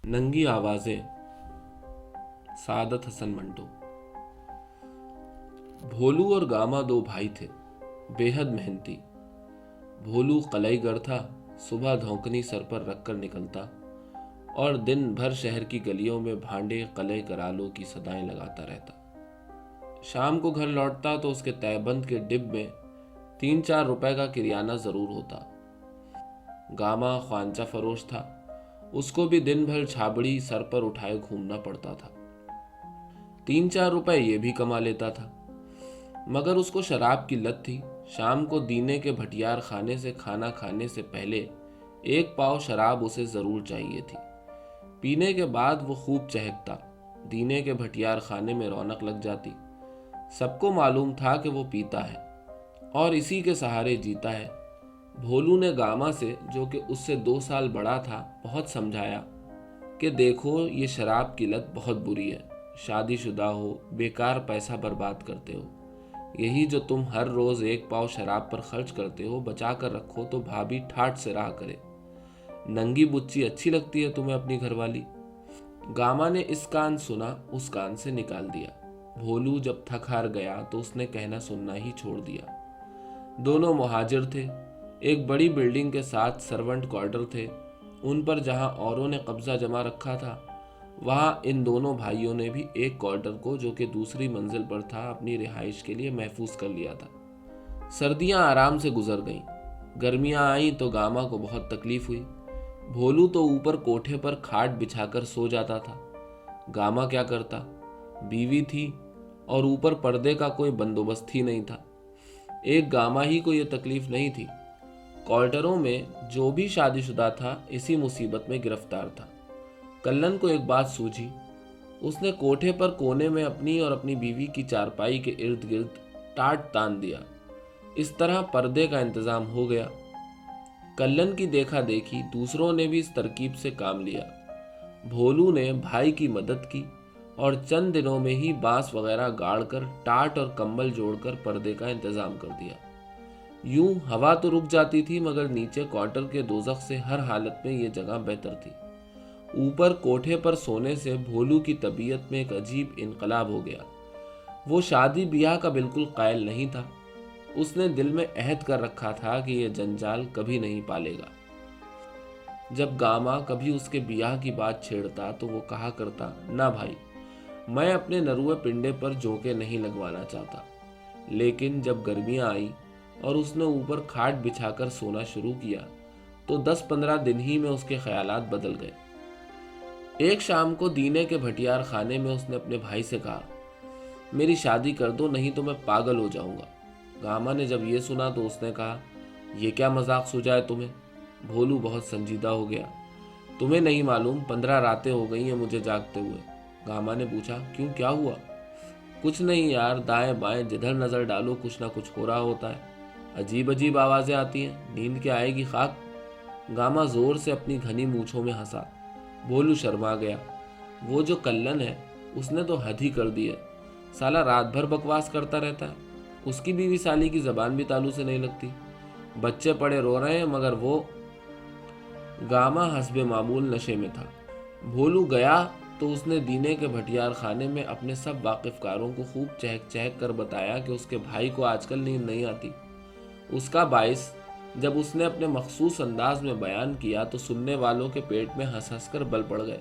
नंगी आवाजें। सादत हसन मंटो। भोलू और गामा दो भाई थे, बेहद मेहनती। भोलू कलईगर था, सुबह धौंकनी सर पर रखकर निकलता और दिन भर शहर की गलियों में भांडे कलई करालों की सदाएं लगाता रहता। शाम को घर लौटता तो उसके तहबंद के डिब में 3-4 रुपए का किरियाना जरूर होता। गामा ख्वांचा फरोश था, उसको भी दिन भर छाबड़ी सर पर उठाए घूमना पड़ता था। 3-4 रुपए ये भी कमा लेता था, मगर उसको शराब की लत थी। शाम को दीने के भटियार खाने से खाना खाने से पहले 1 पाव शराब उसे जरूर चाहिए थी। पीने के बाद वो खूब चहकता, दीने के भटियार खाने में रौनक लग जाती। सबको मालूम था कि वो पीता है और इसी के सहारे जीता है। भोलू ने गामा से, जो कि उससे 2 साल बड़ा था, बहुत समझाया कि देखो ये शराब की लत बहुत बुरी है। शादीशुदा हो, बेकार पैसा बर्बाद करते हो। यही जो तुम हर रोज 1 पाव शराब पर खर्च करते हो, बचा कर रखो तो भाभी ठाठ से रहा करे। नंगी बुच्ची अच्छी लगती है तुम्हें अपनी घरवाली। गामा ने इस कान सुना, उस कान से निकाल दिया। भोलू जब थक हार गया तो उसने कहना सुनना ही छोड़ दिया। दोनों मुहाजिर थे। एक बड़ी बिल्डिंग के साथ सर्वेंट क्वार्टर थे। उन पर जहां औरों ने कब्जा जमा रखा था, वहां इन दोनों भाइयों ने भी एक क्वार्टर को, जो कि दूसरी मंजिल पर था, अपनी रिहाइश के लिए महफूज कर लिया था। सर्दियां आराम से गुजर गईं। गर्मियां आईं तो गामा को बहुत तकलीफ हुई। भोलू तो ऊपर कोठे पर खाट बिछाकर सो जाता था। गामा क्या करता? बीवी थी और ऊपर पर्दे का कोई बंदोबस्त ही नहीं था। एक गामा ही को यह तकलीफ नहीं थी। क्वार्टरों में जो भी शादीशुदा था इसी मुसीबत में गिरफ्तार था। कल्लन को एक बात सूझी। उसने कोठे पर कोने में अपनी और अपनी बीवी की चारपाई के इर्द गिर्द टाट तान दिया। इस तरह पर्दे का इंतजाम हो गया। कल्लन की देखा देखी दूसरों ने भी इस तरकीब से काम लिया। भोलू ने भाई की मदद की और चंद दिनों में ही बांस वगैरह गाड़कर टाट और कंबल जोड़कर पर्दे का इंतजाम कर दिया। यूं हवा तो रुक जाती थी, मगर नीचे क्वार्टर के दोजख से हर हालत में ये जगह बेहतर थी। ऊपर कोठे पर सोने से भोलू की तबीयत में एक अजीब इनकलाब हो गया। वो शादी ब्याह का बिल्कुल कायल नहीं था। उसने दिल में अहद कर रखा था कि यह जंजाल कभी नहीं पालेगा। जब गामा कभी उसके ब्याह की बात छेड़ता तो वो कहा करता, ना भाई, मैं अपने नरुए पिंडे पर जोके नहीं लगवाना चाहता। लेकिन जब गर्मियां आई और उसने ऊपर खाट बिछाकर सोना शुरू किया तो 10-15 दिन ही में उसके ख्यालात बदल गए। एक शाम को दीने के भटियार खाने में उसने अपने भाई से कहा, मेरी शादी कर दो, नहीं तो मैं पागल हो जाऊंगा। गामा ने जब ये सुना तो उसने कहा, ये क्या मजाक सूझा है तुम्हें? भोलू बहुत संजीदा हो गया। तुम्हें नहीं मालूम 15 रातें हो गई हैं मुझे जागते हुए। गामा ने पूछा, क्यों, क्या हुआ? कुछ नहीं यार, दाएं बाएं जिधर नजर डालो कुछ ना कुछ हो रहा होता है। अजीब अजीब आवाजें आती हैं, नींद क्या आएगी खाक। गामा जोर से अपनी घनी मूछों में हंसा। भोलू शर्मा गया। वो जो कल्लन है उसने तो हद ही कर दी है। साला रात भर बकवास करता रहता है। उसकी बीवी साली की जबान भी तालू से नहीं लगती। बच्चे पड़े रो रहे हैं मगर वो। गामा हस्बे मामूल नशे में था। भोलू गया तो उसने दीने के भटियार खाने में अपने सब वाकिफकारों को खूब चहक चहक कर बताया कि उसके भाई को आजकल नींद नहीं आती। उसका बाइस जब उसने अपने मखसूस अंदाज में बयान किया तो सुनने वालों के पेट में हंस हंस कर बल पड़ गए।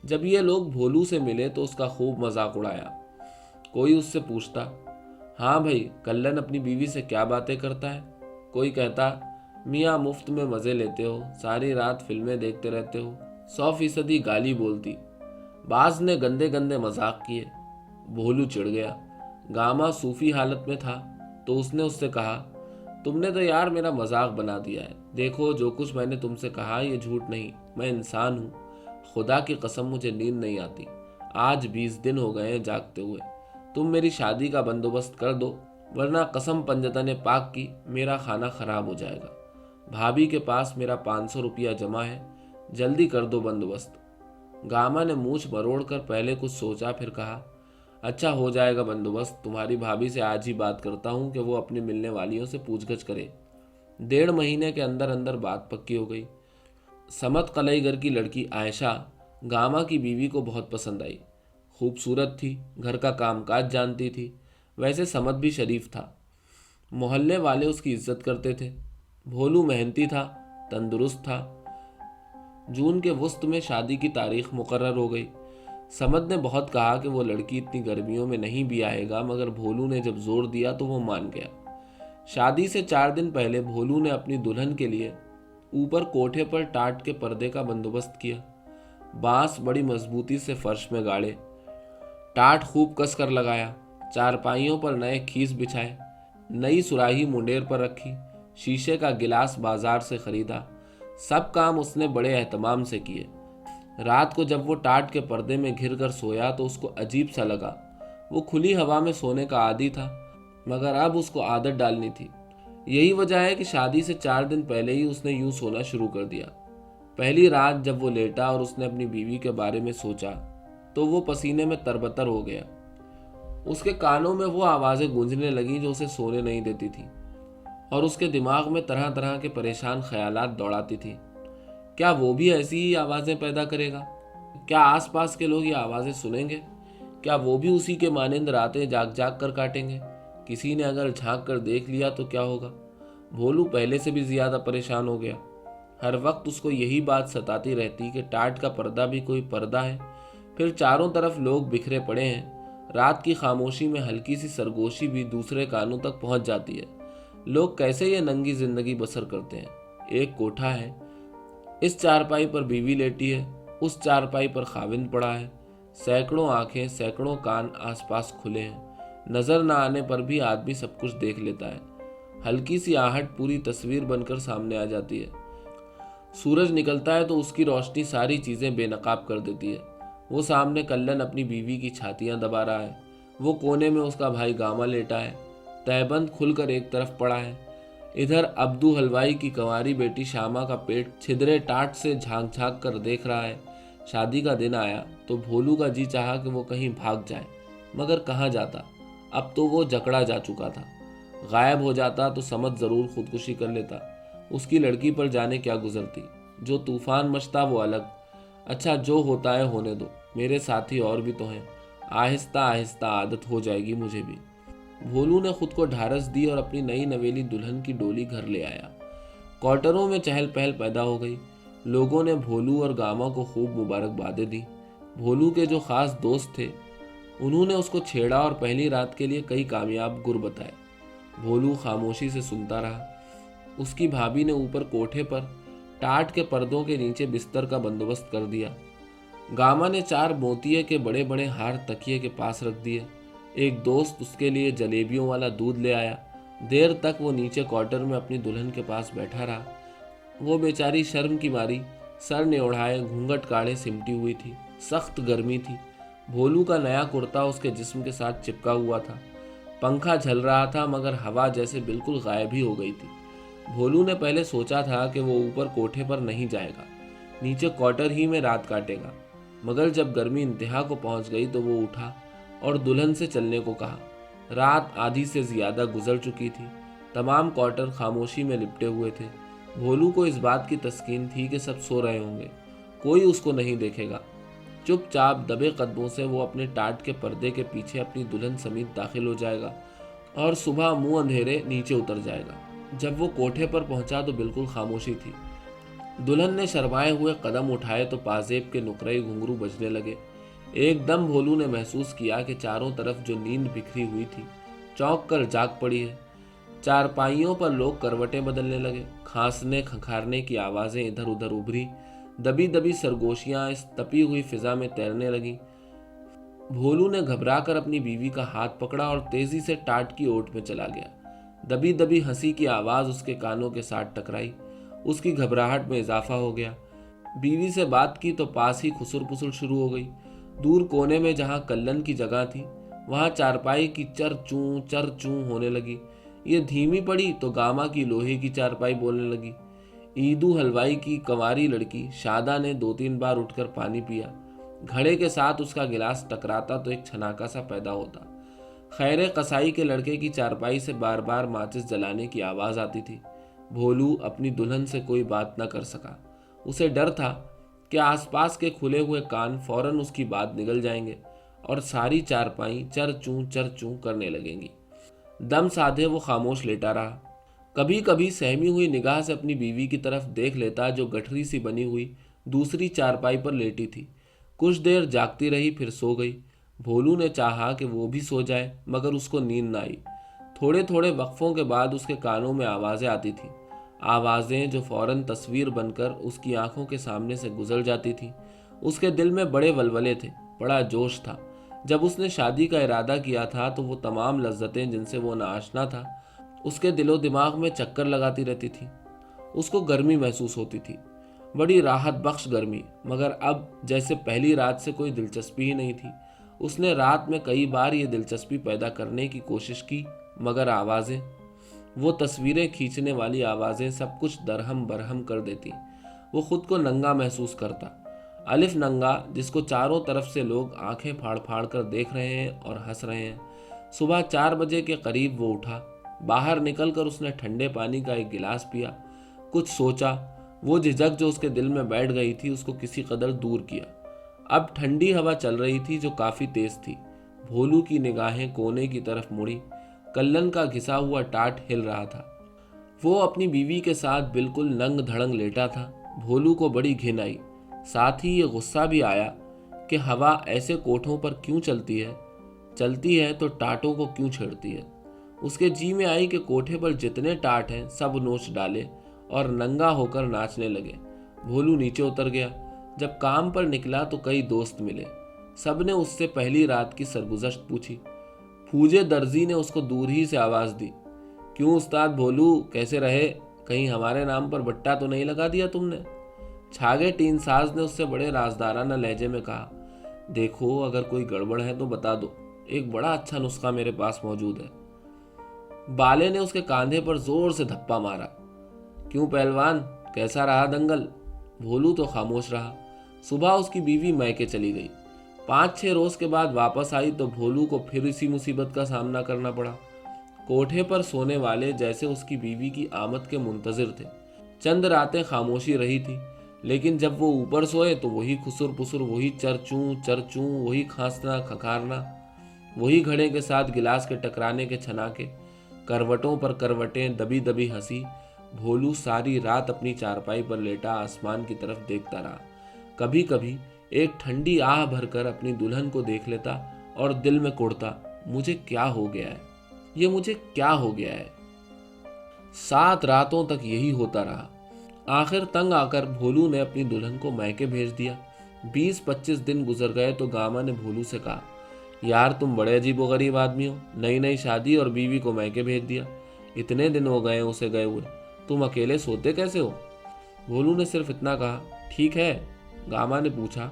जब ये लोग भोलू से मिले तो उसका खूब मजाक उड़ाया। कोई उससे पूछता, हाँ भाई, कल्लन अपनी बीवी से क्या बातें करता है? कोई कहता, मियाँ मुफ्त में मज़े लेते हो, सारी रात फिल्में देखते रहते हो। 100% गाली बोलती। बाज ने गंदे गंदे मजाक किए। भोलू चिढ़ गया। गामा सूफी हालत में था तो उसने उससे कहा, तुमने तो यार मेरा मजाक बना दिया है। देखो, जो कुछ मैंने तुमसे कहा ये झूठ नहीं, मैं इंसान हूँ। खुदा की कसम मुझे नींद नहीं आती। आज 20 दिन हो गए हैं जागते हुए। तुम मेरी शादी का बंदोबस्त कर दो, वरना कसम पंजतन पाक की मेरा खाना खराब हो जाएगा। भाभी के पास मेरा 500 रुपया जमा है, जल्दी कर दो बंदोबस्त। गामा ने मूछ मरोड़ कर पहले कुछ सोचा, फिर कहा, अच्छा हो जाएगा बंदोबस्त। तुम्हारी भाभी से आज ही बात करता हूँ कि वो अपनी मिलने वालियों से पूछगछ करे। 1.5 महीने के अंदर अंदर बात पक्की हो गई। समत कलईगर की लड़की आयशा, गामा की बीवी को बहुत पसंद आई। खूबसूरत थी, घर का कामकाज जानती थी, वैसे समझ भी शरीफ था। मोहल्ले वाले उसकी इज्जत करते थे। भोलू मेहनती था, तंदुरुस्त था। जून के वसत में शादी की तारीख मुकर्रर हो गई। समद ने बहुत कहा कि वो लड़की इतनी गर्मियों में नहीं भी आएगा, मगर भोलू ने जब जोर दिया तो वो मान गया। शादी से 4 दिन पहले भोलू ने अपनी दुल्हन के लिए ऊपर कोठे पर टाट के पर्दे का बंदोबस्त किया। बांस बड़ी मजबूती से फर्श में गाड़े, टाट खूब कस कर लगाया, चारपाइयों पर नए खीस बिछाए, नई सुराही मुंडेर पर रखी, शीशे का गिलास बाजार से खरीदा। सब काम उसने बड़े एहतमाम से किए। रात को जब वो टाट के पर्दे में घिर कर सोया तो उसको अजीब सा लगा। वो खुली हवा में सोने का आदी था, मगर अब उसको आदत डालनी थी। यही वजह है कि शादी से 4 दिन पहले ही उसने यूं सोना शुरू कर दिया। पहली रात जब वो लेटा और उसने अपनी बीवी के बारे में सोचा तो वो पसीने में तरबतर हो गया। उसके कानों में वो आवाज़ें गूंजने लगीं जो उसे सोने नहीं देती थी, और उसके दिमाग में तरह तरह के परेशान ख्यालात दौड़ाती थी। क्या वो भी ऐसी ही आवाज़ें पैदा करेगा? क्या आसपास के लोग ये आवाज़ें सुनेंगे? क्या वो भी उसी के मानिंद रातें जाग जाग कर काटेंगे? किसी ने अगर झांक कर देख लिया तो क्या होगा? भोलू पहले से भी ज़्यादा परेशान हो गया। हर वक्त उसको यही बात सताती रहती कि टाट का पर्दा भी कोई पर्दा है, फिर चारों तरफ लोग बिखरे पड़े हैं। रात की खामोशी में हल्की सी सरगोशी भी दूसरे कानों तक पहुंच जाती है। लोग कैसे ये नंगी जिंदगी बसर करते हैं? एक कोठा है, इस चारपाई पर बीवी लेटी है, उस चारपाई पर खाविंद पड़ा है। सैकड़ों आंखें, सैकड़ों कान आसपास खुले हैं। नजर न आने पर भी आदमी सब कुछ देख लेता है। हल्की सी आहट पूरी तस्वीर बनकर सामने आ जाती है। सूरज निकलता है तो उसकी रोशनी सारी चीजें बेनकाब कर देती है। वो सामने कल्लन अपनी बीवी की छातियां दबा रहा है। वो कोने में उसका भाई गामा लेटा है, तहबंद खुलकर एक तरफ पड़ा है। इधर अब्दू हलवाई की कंवारी बेटी श्यामा का पेट छिदरे टाट से झांक झांक कर देख रहा है। शादी का दिन आया तो भोलू का जी चाहा कि वो कहीं भाग जाए, मगर कहाँ जाता? अब तो वो जकड़ा जा चुका था। गायब हो जाता तो समझ जरूर खुदकुशी कर लेता। उसकी लड़की पर जाने क्या गुजरती। जो तूफान मचता वो अलग। अच्छा, जो होता है होने दो, मेरे साथी और भी तो हैं। आहिस्ता आहिस्ता आदत हो जाएगी मुझे भी। भोलू ने खुद को ढारस दी और अपनी नई नवेली दुल्हन की डोली घर ले आया। क्वार्टरों में चहल पहल पैदा हो गई। लोगों ने भोलू और गामा को खूब मुबारकबादें दी। भोलू के जो खास दोस्त थे उन्होंने उसको छेड़ा और पहली रात के लिए कई कामयाब गुर बताए। भोलू खामोशी से सुनता रहा। उसकी भाभी ने ऊपर कोठे पर टाट के पर्दों के नीचे बिस्तर का बंदोबस्त कर दिया। गामा ने 4 मोतिये के बड़े बड़े हार तकिए के पास रख दिए। एक दोस्त उसके लिए जलेबियों वाला दूध ले आया। देर तक वो नीचे क्वार्टर में अपनी दुल्हन के पास बैठा रहा। वो बेचारी शर्म की मारी सर ने ओढ़ाए, घूंघट काढ़े सिमटी हुई थी। सख्त गर्मी थी। भोलू का नया कुर्ता उसके जिस्म के साथ चिपका हुआ था। पंखा झल रहा था, मगर हवा जैसे बिल्कुल गायब ही हो गई थी। भोलू ने पहले सोचा था कि वो ऊपर कोठे पर नहीं जाएगा, नीचे क्वार्टर ही में रात काटेगा, मगर जब गर्मी इंतहा को पहुंच गई तो वो उठा और दुल्हन से चलने को कहा। रात आधी से ज्यादा गुजर चुकी थी। तमाम क्वार्टर खामोशी में लिपटे हुए थे। भोलू को इस बात की तस्कीन थी कि सब सो रहे होंगे, कोई उसको नहीं देखेगा। चुपचाप दबे कदमों से वो अपने टाट के पर्दे के पीछे अपनी दुल्हन समेत दाखिल हो जाएगा और सुबह मुंह अंधेरे नीचे उतर जाएगा। जब वो कोठे पर पहुंचा तो बिल्कुल खामोशी थी। दुल्हन ने शर्माए हुए कदम उठाए तो पाजेब के नुकरे घुंघरू बजने लगे। एकदम भोलू ने महसूस किया कि चारों तरफ जो नींद बिखरी हुई थी चौंक कर जाग पड़ी है। चारपाइयों पर लोग करवटें बदलने लगे। खांसने खंखारने की आवाजें इधर उधर उभरी। दबी दबी सरगोशियां इस तपी हुई फिजा में तैरने लगी। भोलू ने घबराकर अपनी बीवी का हाथ पकड़ा और तेजी से टाट की ओट में चला गया। दबी दबी हंसी की आवाज उसके कानों के साथ टकराई। उसकी घबराहट में इजाफा हो गया। बीवी से बात की तो पास ही खुसुर पुसुर शुरू हो गई। दूर कोने में जहां कल्लन की जगह थी वहां चारपाई की चर चूं होने लगी। ये धीमी पड़ी तो गामा की लोहे की चारपाई बोलने लगी। ईदू हलवाई की कंवारी लड़की शादा ने 2-3 बार उठकर पानी पिया। घड़े के साथ उसका गिलास टकराता तो एक छनाका सा पैदा होता। खैरे कसाई के लड़के की चारपाई से बार बार माचिस जलाने की आवाज आती थी। भोलू अपनी दुल्हन से कोई बात न कर सका। उसे डर था कि आसपास के खुले हुए कान फौरन उसकी बात निगल जाएंगे और सारी चारपाई चर चूं करने लगेंगी। दम साधे वो खामोश लेटा रहा। कभी कभी सहमी हुई निगाह से अपनी बीवी की तरफ देख लेता, जो गठरी सी बनी हुई दूसरी चारपाई पर लेटी थी। कुछ देर जागती रही, फिर सो गई। भोलू ने चाहा कि वो भी सो जाए, मगर उसको नींद न आई। थोड़े थोड़े वक्फों के बाद उसके कानों में आवाज़ें आती थीं, आवाज़ें जो फौरन तस्वीर बनकर उसकी आंखों के सामने से गुजर जाती थीं। उसके दिल में बड़े वलवले थे, बड़ा जोश था। जब उसने शादी का इरादा किया था तो वो तमाम लज्जतें जिनसे वो नाआशना था उसके दिलो दिमाग में चक्कर लगाती रहती थी। उसको गर्मी महसूस होती थी, बड़ी राहत बख्श गर्मी, मगर अब जैसे पहली रात से कोई दिलचस्पी ही नहीं थी। उसने रात में कई बार ये दिलचस्पी पैदा करने की कोशिश की, मगर आवाज़ें, वो तस्वीरें खींचने वाली आवाज़ें सब कुछ दरहम बरहम कर देती। वो खुद को नंगा महसूस करता, अलिफ नंगा, जिसको चारों तरफ से लोग आंखें फाड़ फाड़ कर देख रहे हैं और हंस रहे हैं। सुबह 4 बजे के करीब वो उठा। बाहर निकलकर उसने ठंडे पानी का एक गिलास पिया, कुछ सोचा। वो झिझक जो उसके दिल में बैठ गई थी उसको किसी कदर दूर किया। अब ठंडी हवा चल रही थी जो काफ़ी तेज थी। भोलू की निगाहें कोने की तरफ मुड़ी। कल्लन का घिसा हुआ टाट हिल रहा था। वो अपनी बीवी के साथ बिल्कुल नंग धड़ंग लेटा था। भोलू को बड़ी घिन आई, साथ ही ये गुस्सा भी आया कि हवा ऐसे कोठों पर क्यों चलती है तो टाटों को क्यों छेड़ती है। उसके जी में आई कि कोठे पर जितने टाट हैं सब नोच डाले और नंगा होकर नाचने लगे। भोलू नीचे उतर गया। जब काम पर निकला तो कई दोस्त मिले। सब ने उससे पहली रात की सरगुज़श्त पूछी। फूजे दर्जी ने उसको दूर ही से आवाज़ दी, क्यों उस्ताद भोलू, कैसे रहे? कहीं हमारे नाम पर बट्टा तो नहीं लगा दिया तुमने? छागे टीन साज ने उससे बड़े राजदाराना लहजे में कहा, देखो अगर कोई गड़बड़ है तो बता दो, एक बड़ा अच्छा नुस्खा मेरे पास मौजूद है। बाले ने उसके कांधे पर जोर से धप्पा मारा। क्यों पहलवान, कैसा रहा दंगल? भोलू तो खामोश रहा। सुबह उसकी बीवी मैके चली गई। 5-6 रोज के बाद वापस आई तो भोलू को फिर इसी मुसीबत का सामना करना पड़ा। कोठे पर सोने वाले जैसे उसकी बीवी की आमद के मुंतजिर थे। चंद रातें खामोशी रही थी, लेकिन जब वो ऊपर सोए तो वही खुसुर पुसुर, वही चरचूं, वही खांसना खखारना, वही घड़े के साथ गिलास के टकराने के छनाके, करवटों पर करवटें, दबी दबी हंसी। भोलू सारी रात अपनी चारपाई पर लेटा आसमान की तरफ देखता रहा। कभी कभी एक ठंडी आह भरकर अपनी दुल्हन को देख लेता और दिल में कुढ़ता, मुझे क्या हो गया है, ये मुझे क्या हो गया है। 7 रातों तक यही होता रहा। आखिर तंग आकर भोलू ने अपनी दुल्हन को मैके भेज दिया। 20-25 दिन गुजर गए तो गामा ने भोलू से कहा, यार तुम बड़े अजीबोगरीब आदमी हो, नई शादी और बीवी को मैके भेज दिया। इतने दिन हो गए उसे गए हुए, तुम अकेले सोते कैसे हो? भोलू ने सिर्फ इतना कहा, ठीक है। गामा ने पूछा,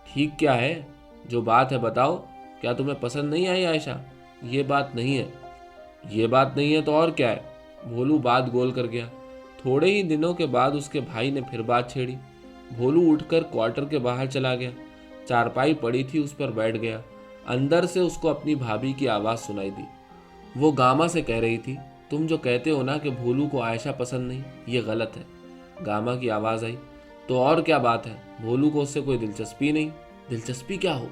ठीक क्या है? जो बात है बताओ, क्या तुम्हें पसंद नहीं आई आयशा? ये बात नहीं है। ये बात नहीं है तो और क्या है? भोलू बात गोल कर गया। थोड़े ही दिनों के बाद उसके भाई ने फिर बात छेड़ी। भोलू उठकर क्वार्टर के बाहर चला गया। चारपाई पड़ी थी, उस पर बैठ गया। अंदर से उसको अपनी भाभी की आवाज़ सुनाई दी। वो गामा से कह रही थी, तुम जो कहते हो ना कि भोलू को आयशा पसंद नहीं, ये गलत है। गामा की आवाज़ आई, तो और क्या बात है? भोलू को उससे कोई दिलचस्पी नहीं? दिलचस्पी क्या हो?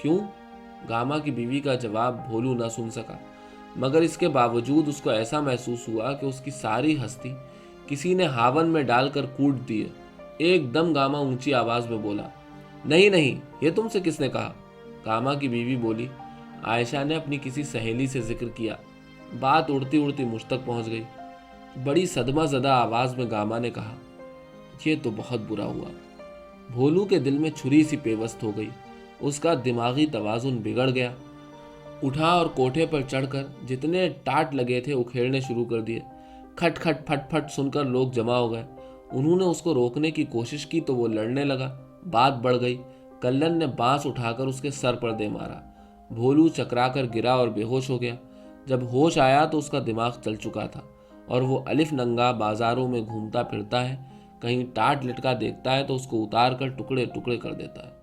क्यों? गामा की बीवी का जवाब भोलू न सुन सका, मगर इसके बावजूद उसको ऐसा महसूस हुआ कि उसकी सारी हस्ती किसी ने हावन में डालकर कूट दी है। एकदम गामा ऊंची आवाज़ में बोला, नहीं, ये तुमसे किसने कहा? गामा की बीवी बोली, आयशा ने अपनी किसी सहेली से जिक्र किया। बात उड़ती उड़ती मुझ तक पहुंच गई। बड़ी सदमा ज़दा आवाज़ में गामा ने कहा, ये तो बहुत बुरा हुआ। भोलू के दिल में छुरी सी पेवस्त हो गई। उसका दिमागी तवाजुन बिगड़ गया। उठा और कोठे पर चढ़कर जितने टाट लगे थे उखेड़ने शुरू कर दिए। खट खट फट फट सुनकर लोग जमा हो गए। उन्होंने उसको रोकने की कोशिश की तो वो लड़ने लगा। बात बढ़ गई। कल्लन ने बांस उठाकर उसके सर पर दे मारा। भोलू चकराकर गिरा और बेहोश हो गया। जब होश आया तो उसका दिमाग चल चुका था और वो अलिफ नंगा बाजारों में घूमता फिरता है। कहीं टाट लटका देखता है तो उसको उतार कर टुकड़े टुकड़े कर देता है।